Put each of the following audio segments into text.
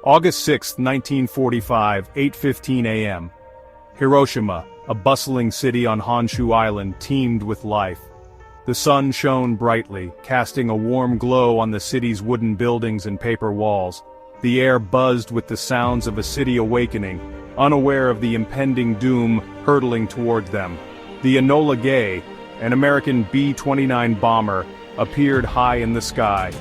August 6, 1945, 8:15 a.m. Hiroshima, a bustling city on Honshu Island, teemed with life. The sun shone brightly, casting a warm glow on the city's wooden buildings and paper walls. The air buzzed with the sounds of a city awakening, unaware of the impending doom hurtling toward them. The Enola Gay, an American B-29 bomber, appeared high in the sky.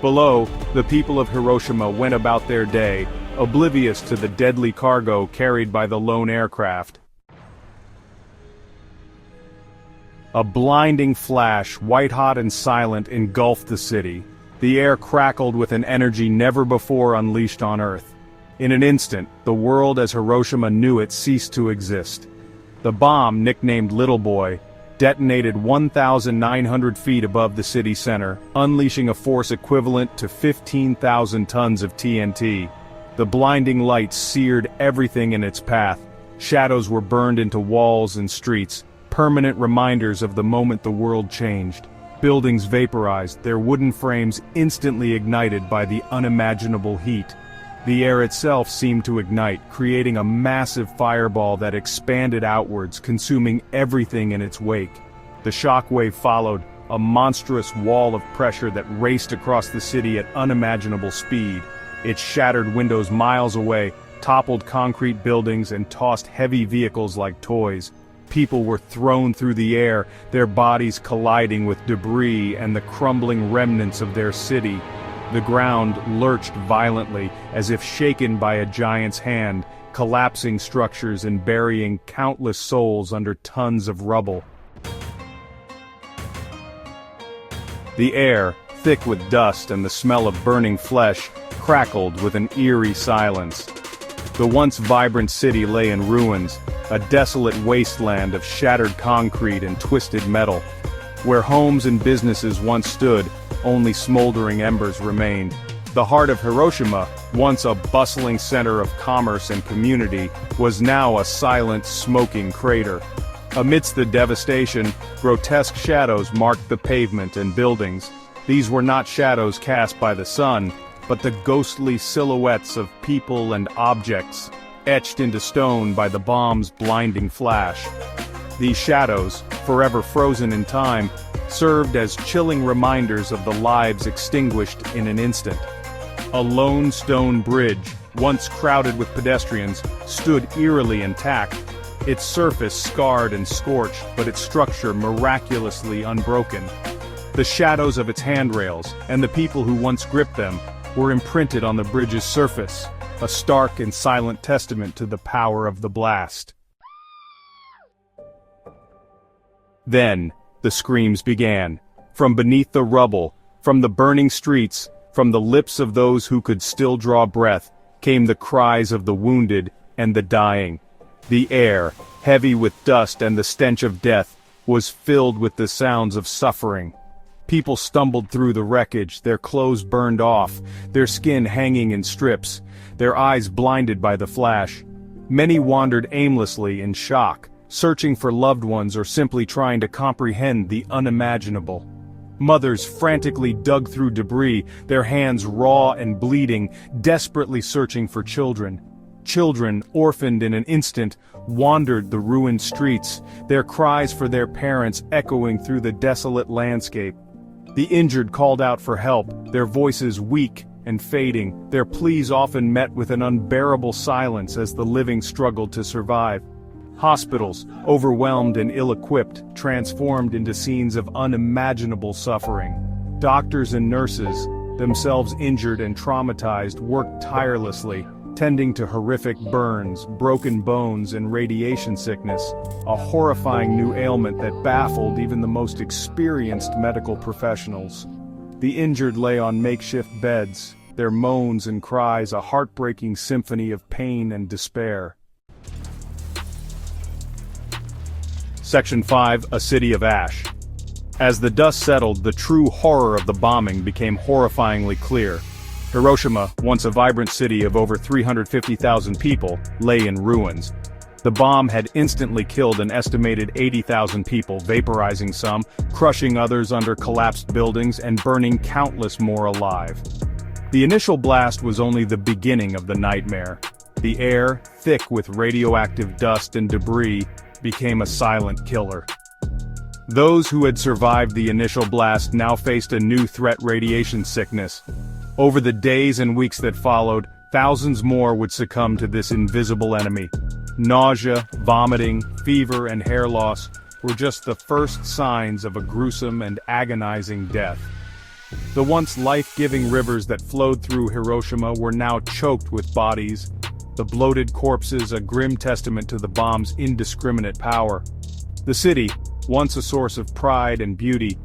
Below, the people of Hiroshima went about their day, oblivious to the deadly cargo carried by the lone aircraft. A blinding flash, white-hot and silent, engulfed the city. The air crackled with an energy never before unleashed on Earth. In an instant, the world as Hiroshima knew it ceased to exist. The bomb, nicknamed Little Boy, detonated 1,900 feet above the city center, unleashing a force equivalent to 15,000 tons of TNT. The blinding light seared everything in its path. Shadows were burned into walls and streets, permanent reminders of the moment the world changed. Buildings vaporized, their wooden frames instantly ignited by the unimaginable heat. The air itself seemed to ignite, creating a massive fireball that expanded outwards, consuming everything in its wake. The shockwave followed, a monstrous wall of pressure that raced across the city at unimaginable speed. It shattered windows miles away, toppled concrete buildings, and tossed heavy vehicles like toys. People were thrown through the air, their bodies colliding with debris and the crumbling remnants of their city. The ground lurched violently, as if shaken by a giant's hand, collapsing structures and burying countless souls under tons of rubble. The air, thick with dust and the smell of burning flesh, crackled with an eerie silence. The once vibrant city lay in ruins, a desolate wasteland of shattered concrete and twisted metal. Where homes and businesses once stood, only smoldering embers remained. The heart of Hiroshima, once a bustling center of commerce and community, was now a silent, smoking crater. Amidst the devastation, grotesque shadows marked the pavement and buildings. These were not shadows cast by the sun, but the ghostly silhouettes of people and objects, etched into stone by the bomb's blinding flash. These shadows, forever frozen in time, served as chilling reminders of the lives extinguished in an instant. A lone stone bridge, once crowded with pedestrians, stood eerily intact, its surface scarred and scorched, but its structure miraculously unbroken. The shadows of its handrails, and the people who once gripped them, were imprinted on the bridge's surface, a stark and silent testament to the power of the blast. Then, the screams began. From beneath the rubble, from the burning streets, from the lips of those who could still draw breath, came the cries of the wounded and the dying. The air, heavy with dust and the stench of death, was filled with the sounds of suffering. People stumbled through the wreckage, their clothes burned off, their skin hanging in strips, their eyes blinded by the flash. Many wandered aimlessly in shock, searching for loved ones or simply trying to comprehend the unimaginable. Mothers frantically dug through debris, their hands raw and bleeding, desperately searching for children. Children, orphaned in an instant, wandered the ruined streets, their cries for their parents echoing through the desolate landscape. The injured called out for help, their voices weak and fading, their pleas often met with an unbearable silence as the living struggled to survive. Hospitals, overwhelmed and ill-equipped, transformed into scenes of unimaginable suffering. Doctors and nurses, themselves injured and traumatized, worked tirelessly, tending to horrific burns, broken bones, and radiation sickness, a horrifying new ailment that baffled even the most experienced medical professionals. The injured lay on makeshift beds, their moans and cries a heartbreaking symphony of pain and despair. Section 5, A City of Ash. As the dust settled, the true horror of the bombing became horrifyingly clear. Hiroshima, once a vibrant city of over 350,000 people, lay in ruins. The bomb had instantly killed an estimated 80,000 people, vaporizing some, crushing others under collapsed buildings, and burning countless more alive. The initial blast was only the beginning of the nightmare. The air, thick with radioactive dust and debris, became a silent killer. Those who had survived the initial blast now faced a new threat: radiation sickness. Over the days and weeks that followed, thousands more would succumb to this invisible enemy. Nausea, vomiting, fever, and hair loss were just the first signs of a gruesome and agonizing death. The once life-giving rivers that flowed through Hiroshima were now choked with bodies, the bloated corpses a grim testament to the bomb's indiscriminate power. The city, once a source of pride and beauty,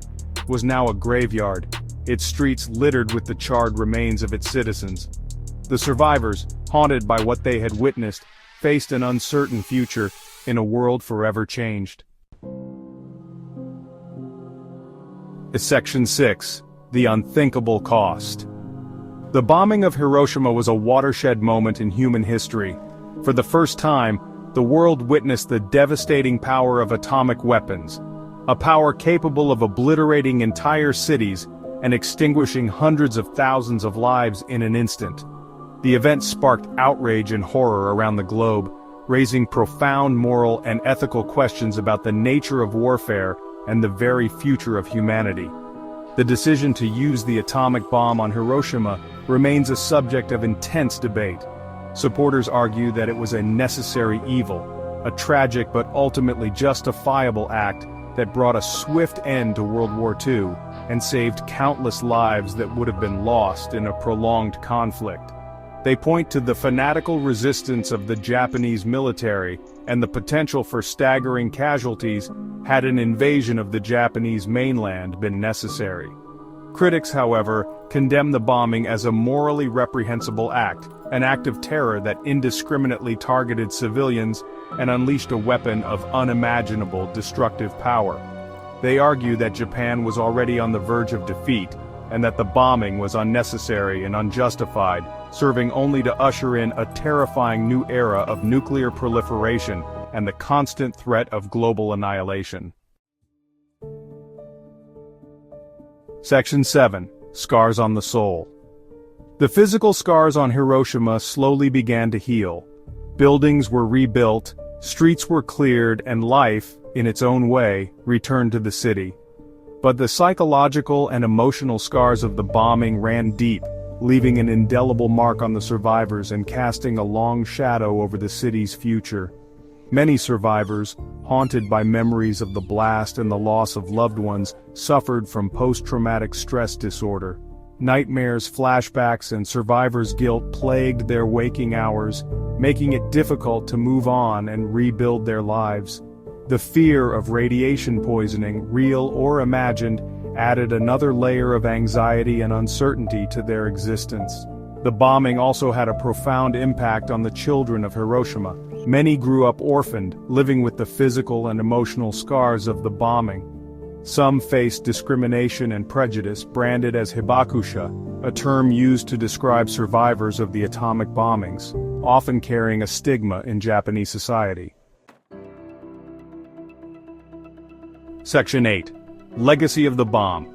was now a graveyard, its streets littered with the charred remains of its citizens. The survivors, haunted by what they had witnessed, faced an uncertain future in a world forever changed. Section 6. The Unthinkable Cost. The bombing of Hiroshima was a watershed moment in human history. For the first time, the world witnessed the devastating power of atomic weapons, a power capable of obliterating entire cities and extinguishing hundreds of thousands of lives in an instant. The event sparked outrage and horror around the globe, raising profound moral and ethical questions about the nature of warfare and the very future of humanity. The decision to use the atomic bomb on Hiroshima remains a subject of intense debate. Supporters argue that it was a necessary evil, a tragic but ultimately justifiable act that brought a swift end to World War II and saved countless lives that would have been lost in a prolonged conflict. They point to the fanatical resistance of the Japanese military and the potential for staggering casualties had an invasion of the Japanese mainland been necessary. Critics, however, condemn the bombing as a morally reprehensible act, an act of terror that indiscriminately targeted civilians and unleashed a weapon of unimaginable destructive power. They argue that Japan was already on the verge of defeat, and that the bombing was unnecessary and unjustified, serving only to usher in a terrifying new era of nuclear proliferation and the constant threat of global annihilation. Section 7. Scars on the Soul. The physical scars on Hiroshima slowly began to heal. Buildings were rebuilt, streets were cleared, and life, in its own way, returned to the city. But the psychological and emotional scars of the bombing ran deep, leaving an indelible mark on the survivors and casting a long shadow over the city's future. Many survivors, haunted by memories of the blast and the loss of loved ones, suffered from post-traumatic stress disorder. Nightmares, flashbacks, and survivors' guilt plagued their waking hours, making it difficult to move on and rebuild their lives. The fear of radiation poisoning, real or imagined, added another layer of anxiety and uncertainty to their existence. The bombing also had a profound impact on the children of Hiroshima. Many grew up orphaned, living with the physical and emotional scars of the bombing. Some faced discrimination and prejudice, branded as hibakusha, a term used to describe survivors of the atomic bombings, often carrying a stigma in Japanese society. Section 8. Legacy of the Bomb.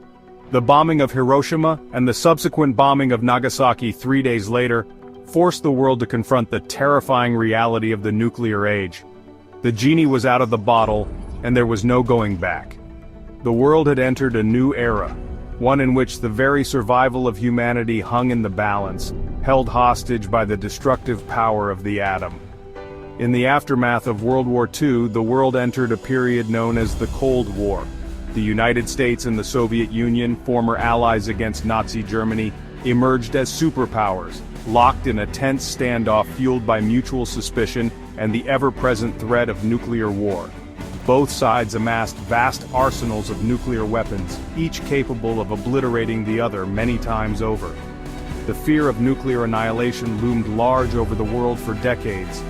The bombing of Hiroshima and the subsequent bombing of Nagasaki 3 days later forced the world to confront the terrifying reality of the nuclear age. The genie was out of the bottle, and there was no going back. The world had entered a new era, one in which the very survival of humanity hung in the balance, held hostage by the destructive power of the atom. In the aftermath of World War II, the world entered a period known as the Cold War. The United States and the Soviet Union, former allies against Nazi Germany, emerged as superpowers, locked in a tense standoff fueled by mutual suspicion and the ever-present threat of nuclear war. Both sides amassed vast arsenals of nuclear weapons, each capable of obliterating the other many times over. The fear of nuclear annihilation loomed large over the world for decades.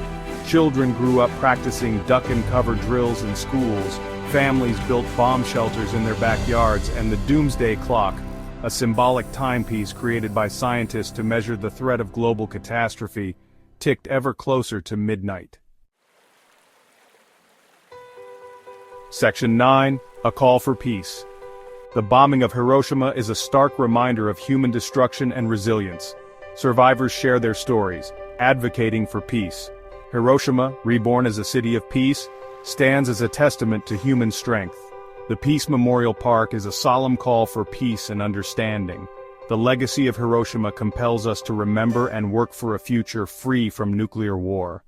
Children grew up practicing duck-and-cover drills in schools, families built bomb shelters in their backyards, and the doomsday clock, a symbolic timepiece created by scientists to measure the threat of global catastrophe, ticked ever closer to midnight. Section 9. A Call for Peace. The bombing of Hiroshima is a stark reminder of human destruction and resilience. Survivors share their stories, advocating for peace. Hiroshima, reborn as a city of peace, stands as a testament to human strength. The Peace Memorial Park is a solemn call for peace and understanding. The legacy of Hiroshima compels us to remember and work for a future free from nuclear war.